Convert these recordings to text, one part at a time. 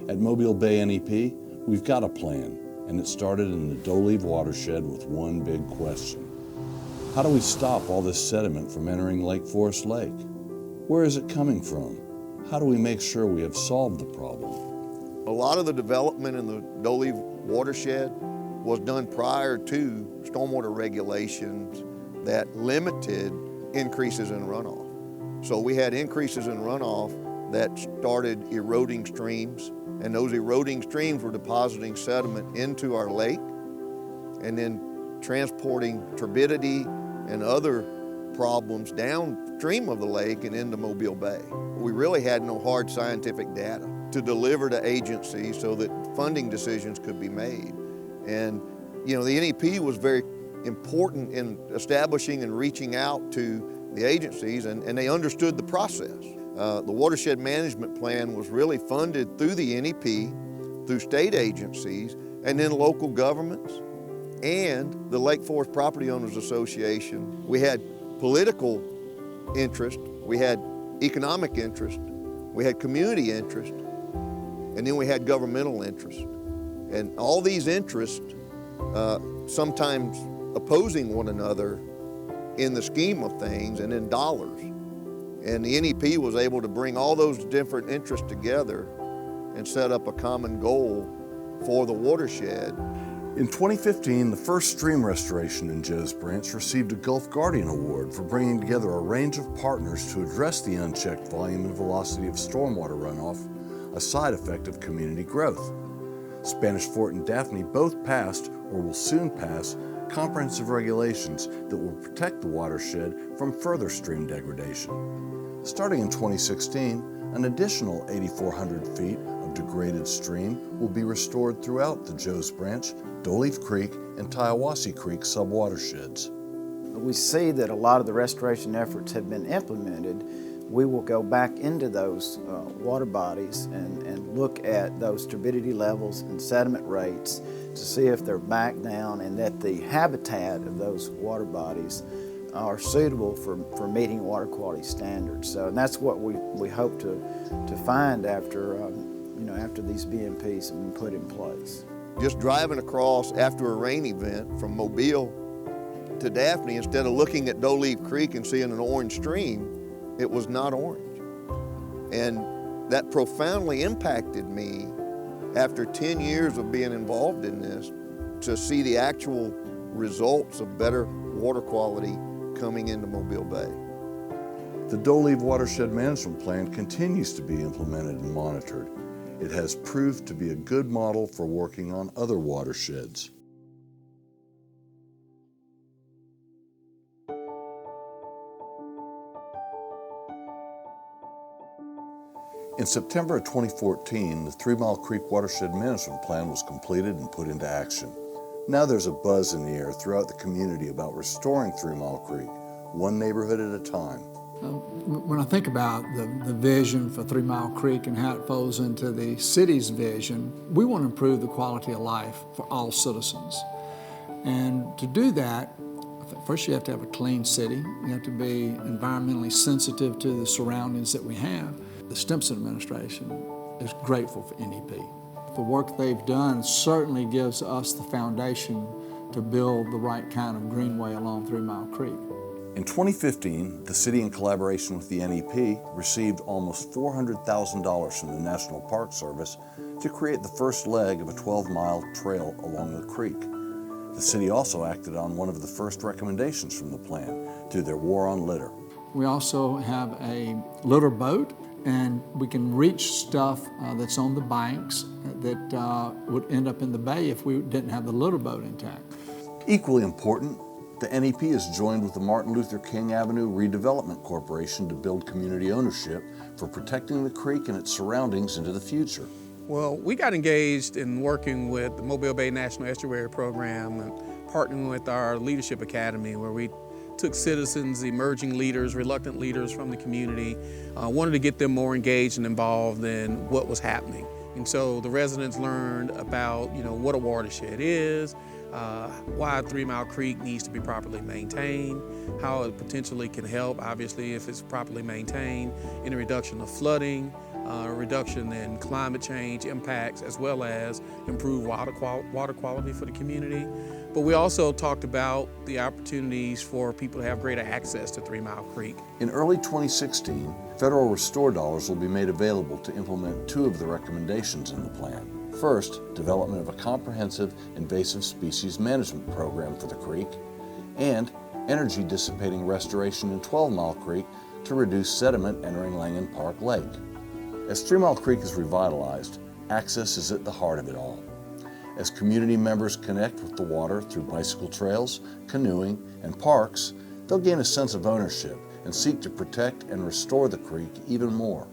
At Mobile Bay NEP, we've got a plan, and it started in the D'Olive watershed with one big question. How do we stop all this sediment from entering Lake Forest Lake? Where is it coming from? How do we make sure we have solved the problem? A lot of the development in the D'Olive watershed was done prior to stormwater regulations that limited increases in runoff. So we had increases in runoff that started eroding streams, and those eroding streams were depositing sediment into our lake and then transporting turbidity and other problems downstream of the lake and into Mobile Bay. We really had no hard scientific data to deliver to agencies so that funding decisions could be made. And you know, the NEP was very important in establishing and reaching out to the agencies, and they understood the process. The watershed management plan was really funded through the NEP, through state agencies, and then local governments, and the Lake Forest Property Owners Association. We had political interest, we had economic interest, we had community interest, and then we had governmental interest. And all these interests, sometimes opposing one another in the scheme of things and in dollars. And the NEP was able to bring all those different interests together and set up a common goal for the watershed. In 2015, the first stream restoration in Joe's Branch received a Gulf Guardian Award for bringing together a range of partners to address the unchecked volume and velocity of stormwater runoff, a side effect of community growth. Spanish Fort and Daphne both passed, or will soon pass, comprehensive regulations that will protect the watershed from further stream degradation. Starting in 2016, an additional 8,400 feet of degraded stream will be restored throughout the Joe's Branch, D'Olive Creek, and Tiawassee Creek subwatersheds. We see that a lot of the restoration efforts have been implemented. We will go back into those water bodies and look at those turbidity levels and sediment rates to see if they're back down and that the habitat of those water bodies are suitable for meeting water quality standards. So, and that's what we hope to find after, after these BMPs have been put in place. Just driving across after a rain event from Mobile to Daphne, instead of looking at D'Olive Creek and seeing an orange stream, it was not orange. And that profoundly impacted me after 10 years of being involved in this, to see the actual results of better water quality coming into Mobile Bay. The D'Olive Watershed Management Plan continues to be implemented and monitored. It has proved to be a good model for working on other watersheds. In September of 2014, the 3 Mile Creek Watershed Management Plan was completed and put into action. Now there's a buzz in the air throughout the community about restoring 3 Mile Creek, one neighborhood at a time. When I think about the vision for 3 Mile Creek and how it folds into the city's vision, we want to improve the quality of life for all citizens. And to do that, first you have to have a clean city. You have to be environmentally sensitive to the surroundings that we have. The Stimson administration is grateful for NEP. The work they've done certainly gives us the foundation to build the right kind of greenway along 3 Mile Creek. In 2015, the city, in collaboration with the NEP, received almost $400,000 from the National Park Service to create the first leg of a 12-mile trail along the creek. The city also acted on one of the first recommendations from the plan through their War on Litter. We also have a litter boat, and we can reach stuff that's on the banks that would end up in the bay if we didn't have the litter boat intact. Equally important, the NEP has joined with the Martin Luther King Avenue Redevelopment Corporation to build community ownership for protecting the creek and its surroundings into the future. Well, we got engaged in working with the Mobile Bay National Estuary Program and partnering with our Leadership Academy, where we took citizens, emerging leaders, reluctant leaders from the community, wanted to get them more engaged and involved in what was happening. And so the residents learned about, what a watershed is, why 3 Mile Creek needs to be properly maintained, how it potentially can help, obviously, if it's properly maintained, in the reduction of flooding, reduction in climate change impacts, as well as improve water quality for the community. But we also talked about the opportunities for people to have greater access to 3 Mile Creek. In early 2016, federal restore dollars will be made available to implement 2 of the recommendations in the plan. First, development of a comprehensive invasive species management program for the creek, and energy dissipating restoration in 12 Mile Creek to reduce sediment entering Langen Park Lake. As 3 Mile Creek is revitalized, access is at the heart of it all. As community members connect with the water through bicycle trails, canoeing, and parks, they'll gain a sense of ownership and seek to protect and restore the creek even more.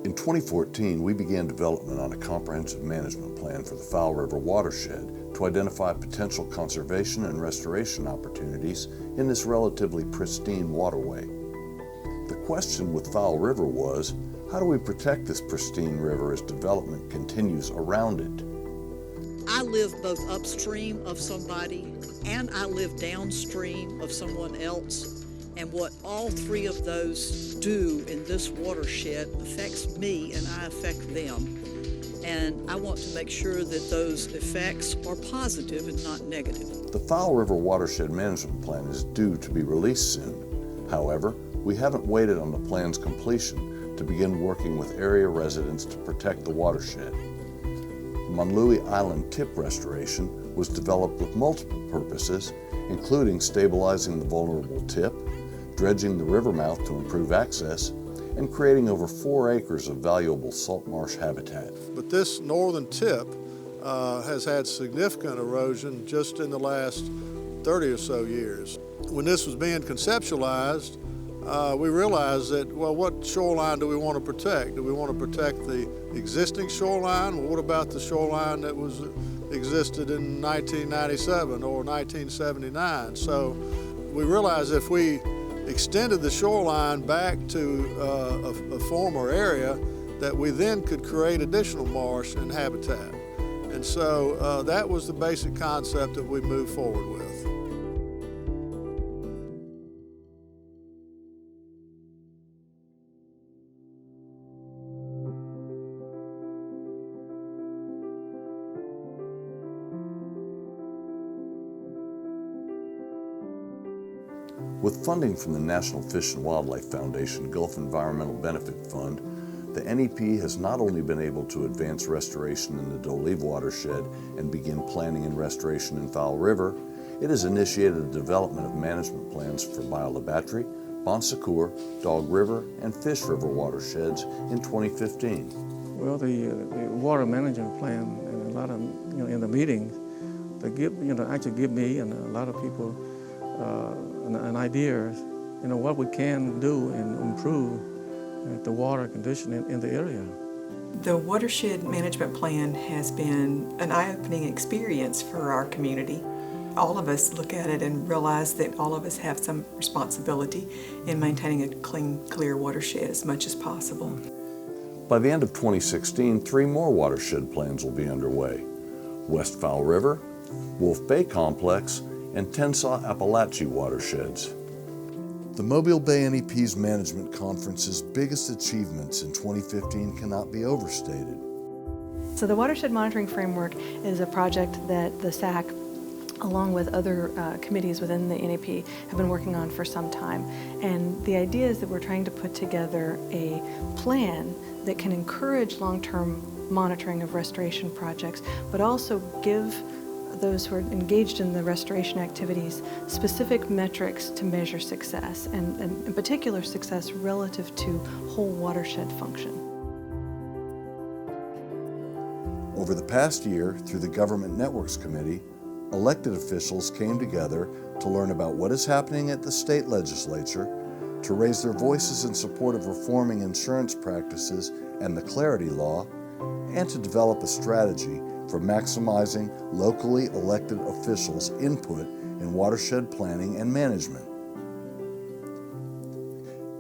In 2014, we began development on a comprehensive management plan for the Fowl River watershed to identify potential conservation and restoration opportunities in this relatively pristine waterway. The question with Fowl River was, how do we protect this pristine river as development continues around it? I live both upstream of somebody and I live downstream of someone else. And what all 3 of those do in this watershed affects me and I affect them. And I want to make sure that those effects are positive and not negative. The Fowl River Watershed Management Plan is due to be released soon. However, we haven't waited on the plan's completion to begin working with area residents to protect the watershed. The Monlouis Island tip restoration was developed with multiple purposes, including stabilizing the vulnerable tip, dredging the river mouth to improve access, and creating over 4 acres of valuable salt marsh habitat. But this northern tip has had significant erosion just in the last 30 or so years. When this was being conceptualized, we realized that, well, what shoreline do we want to protect? Do we want to protect the existing shoreline? Well, what about the shoreline that existed in 1997 or 1979? So we realized if we extended the shoreline back to a former area, that we then could create additional marsh and habitat. And so that was the basic concept that we moved forward with. With funding from the National Fish and Wildlife Foundation Gulf Environmental Benefit Fund, the NEP has not only been able to advance restoration in the D'Olive watershed and begin planning and restoration in Fowl River, it has initiated the development of management plans for Bayou La Batre, Bon Secour, Dog River, and Fish River watersheds in 2015. Well, the water management plan and a lot of, in the meetings, they actually give me and a lot of people an idea, what we can do and improve the water condition in the area. The watershed management plan has been an eye-opening experience for our community. All of us look at it and realize that all of us have some responsibility in maintaining a clean, clear watershed as much as possible. By the end of 2016, 3 more watershed plans will be underway: West Fowl River, Wolf Bay Complex, and Tensaw-Appalachie watersheds. The Mobile Bay NEP's Management Conference's biggest achievements in 2015 cannot be overstated. So the Watershed Monitoring Framework is a project that the SAC, along with other committees within the NEP, have been working on for some time. And the idea is that we're trying to put together a plan that can encourage long-term monitoring of restoration projects, but also give those who are engaged in the restoration activities specific metrics to measure success, and in particular success relative to whole watershed function. Over the past year, through the Government Networks Committee, elected officials came together to learn about what is happening at the state legislature, to raise their voices in support of reforming insurance practices and the Clarity Law, and to develop a strategy for maximizing locally elected officials' input in watershed planning and management.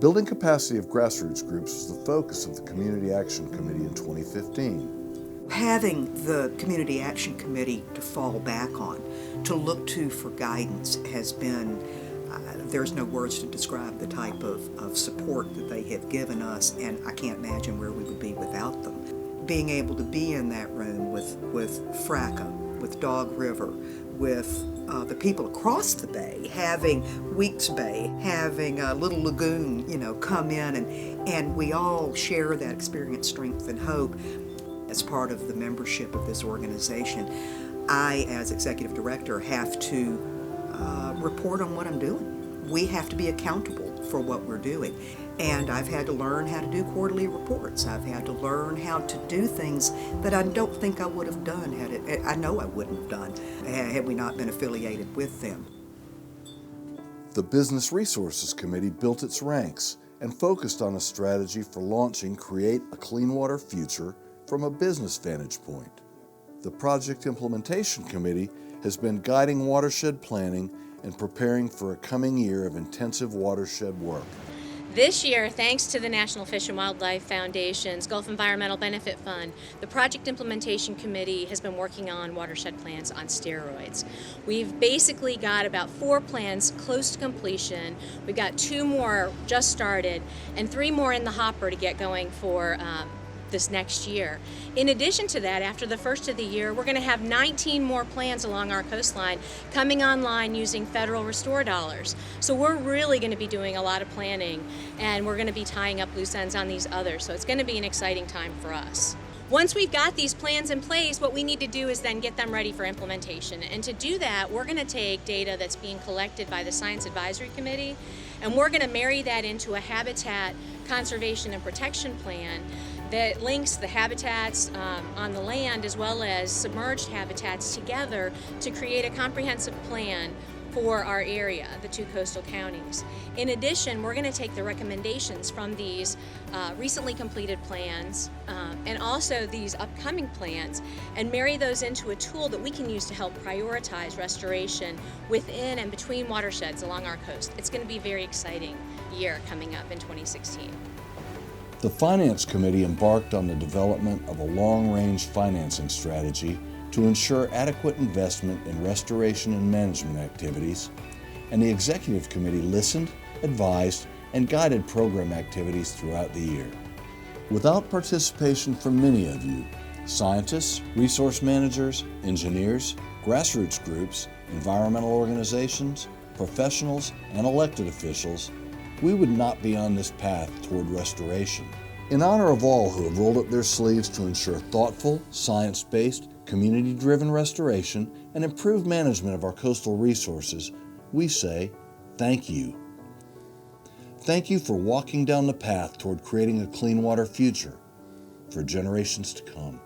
Building capacity of grassroots groups was the focus of the Community Action Committee in 2015. Having the Community Action Committee to fall back on, to look to for guidance has been, there's no words to describe the type of support that they have given us, and I can't imagine where we would be without them. Being able to be in that room with FRACA, with Dog River, with the people across the bay, having Weeks Bay, having Little Lagoon, come in, and we all share that experience, strength, and hope as part of the membership of this organization. I, as executive director, have to report on what I'm doing. We have to be accountable for what we're doing. And I've had to learn how to do quarterly reports. I've had to learn how to do things that I don't think I would have done I know I wouldn't have done had we not been affiliated with them. The Business Resources Committee built its ranks and focused on a strategy for launching Create a Clean Water Future from a business vantage point. The Project Implementation Committee has been guiding watershed planning and preparing for a coming year of intensive watershed work. This year, thanks to the National Fish and Wildlife Foundation's Gulf Environmental Benefit Fund, the Project Implementation Committee has been working on watershed plans on steroids. We've basically got about 4 plans close to completion. We've got 2 more just started and 3 more in the hopper to get going for this next year. In addition to that, after the first of the year, we're going to have 19 more plans along our coastline coming online using federal restore dollars. So we're really going to be doing a lot of planning, and we're going to be tying up loose ends on these others. So it's going to be an exciting time for us. Once we've got these plans in place, what we need to do is then get them ready for implementation. And to do that, we're going to take data that's being collected by the Science Advisory Committee, and we're going to marry that into a habitat conservation and protection plan that links the habitats on the land as well as submerged habitats together to create a comprehensive plan for our area, the 2 coastal counties. In addition, we're going to take the recommendations from these recently completed plans and also these upcoming plans and marry those into a tool that we can use to help prioritize restoration within and between watersheds along our coast. It's going to be a very exciting year coming up in 2016. The Finance Committee embarked on the development of a long-range financing strategy to ensure adequate investment in restoration and management activities, and the Executive Committee listened, advised, and guided program activities throughout the year. Without participation from many of you, scientists, resource managers, engineers, grassroots groups, environmental organizations, professionals, and elected officials, we would not be on this path toward restoration. In honor of all who have rolled up their sleeves to ensure thoughtful, science-based, community-driven restoration and improved management of our coastal resources, we say thank you. Thank you for walking down the path toward creating a clean water future for generations to come.